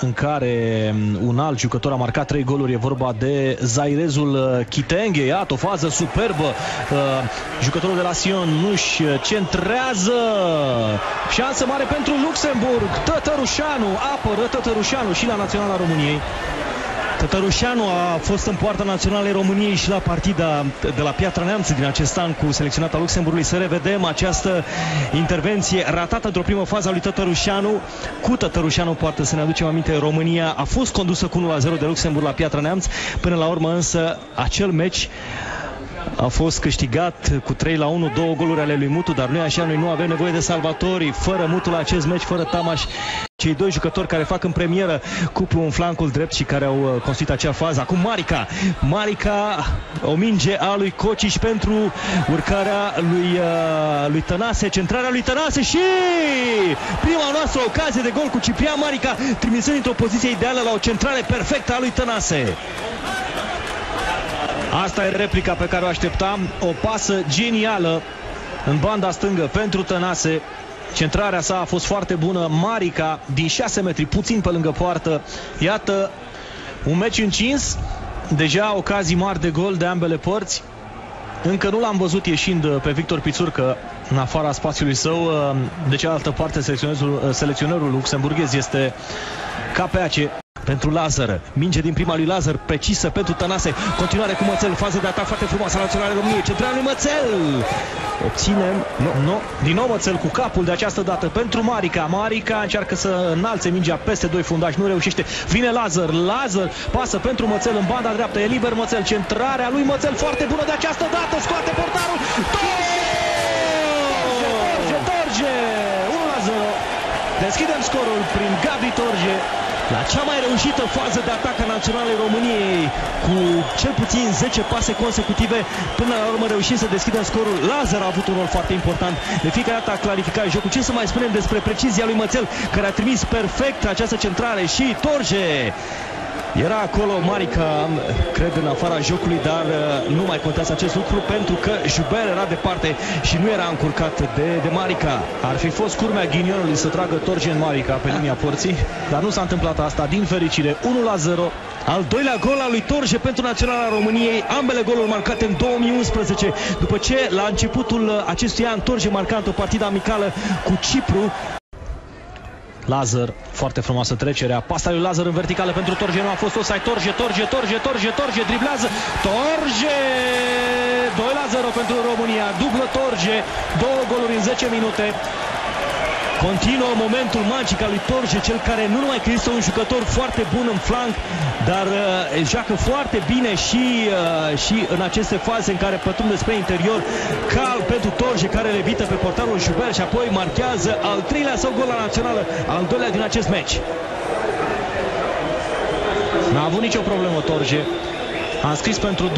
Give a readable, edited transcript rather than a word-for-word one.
în care un alt jucător a marcat 3 goluri. E vorba de zairezul Kitenge. Iată o fază superbă. Jucătorul de la Sion nu-și centrează. Șansă mare pentru Luxemburg. Tătărușanu apără, Tătărușanu și la Naționala României. Tătărușanu a fost în poarta naționalei României și la partida de la Piatra Neamț din acest an cu selecționata Luxemburgului. Să revedem această intervenție ratată într-o primă fază a lui Tătărușanu. Cu Tătărușanu, poate să ne aducem aminte, România a fost condusă cu 1-0 de Luxemburg la Piatra Neamț. Până la urmă însă acel meci a fost câștigat cu 3-1, 2 goluri ale lui Mutu, dar nu e așa, noi nu avem nevoie de salvatori. Fără Mutu la acest meci, fără Tamaș, cei doi jucători care fac în premieră cuplu în flancul drept și care au construit acea fază. Acum Marica, o minge a lui Cociș pentru urcarea lui Tănase, centrarea lui Tănase și prima noastră ocazie de gol cu Ciprian Marica, trimisând într-o poziție ideală la o centrare perfectă a lui Tănase. Asta e replica pe care o așteptam, o pasă genială în banda stângă pentru Tănase. Centrarea sa a fost foarte bună. Marica din 6 metri, puțin pe lângă poartă. Iată un meci încins, deja ocazii mari de gol de ambele părți. Încă nu l-am văzut ieșind pe Victor Pițurcă în afara spațiului său. De cealaltă parte, selecționerul luxemburghez este Capeace. Pentru Lazar, minge din prima lui Lazar, precisă pentru Tănase, continuare cu Mățel, fază de atac foarte frumoasă a Naționalei României, centrarea lui Mățel, obținem, din nou Mățel cu capul de această dată pentru Marica încearcă să înalțe mingea peste 2 fundași, nu reușește, vine Lazar, pasă pentru Mățel în banda dreaptă, e liber Mățel, centrarea lui Mățel foarte bună de această dată, scoate portarul, Torge, 1-0, deschidem scorul prin Gabi Torge. La cea mai reușită fază de atac a Naționalei României, cu cel puțin 10 pase consecutive, până la urmă reușim să deschidem scorul. Lazar a avut un rol foarte important, de fiecare dată a clarificat jocul. Ce să mai spunem despre precizia lui Mățel, care a trimis perfect această centrare, și Torge. Era acolo Marica, cred, în afara jocului, dar nu mai contează acest lucru pentru că Joubert era departe și nu era încurcat de Marica. Ar fi fost curmea ghinionului să tragă Torge în Marica pe linia porții, dar nu s-a întâmplat asta, din fericire. 1-0. Al doilea gol al lui Torge pentru Naționala României, ambele goluri marcate în 2011, după ce la începutul acestui an Torge marca într-o partidă amicală cu Cipru. Lazar, foarte frumoasă trecerea, pasta lui Lazar în verticală pentru Torge, nu a fost offside. Torge, driblează, Torge, 2-0 pentru România, dublă Torge, 2 goluri în 10 minute. Continuă momentul magic al lui Torge, cel care nu numai că este un jucător foarte bun în flanc, dar joacă foarte bine și în aceste faze în care pătrunde spre interior. Cal pentru Torge, care levită pe portarul Joubert și apoi marchează al 3-lea său gol la Națională, al 2-lea din acest meci. N-a avut nicio problemă Torge, a înscris pentru 2-0.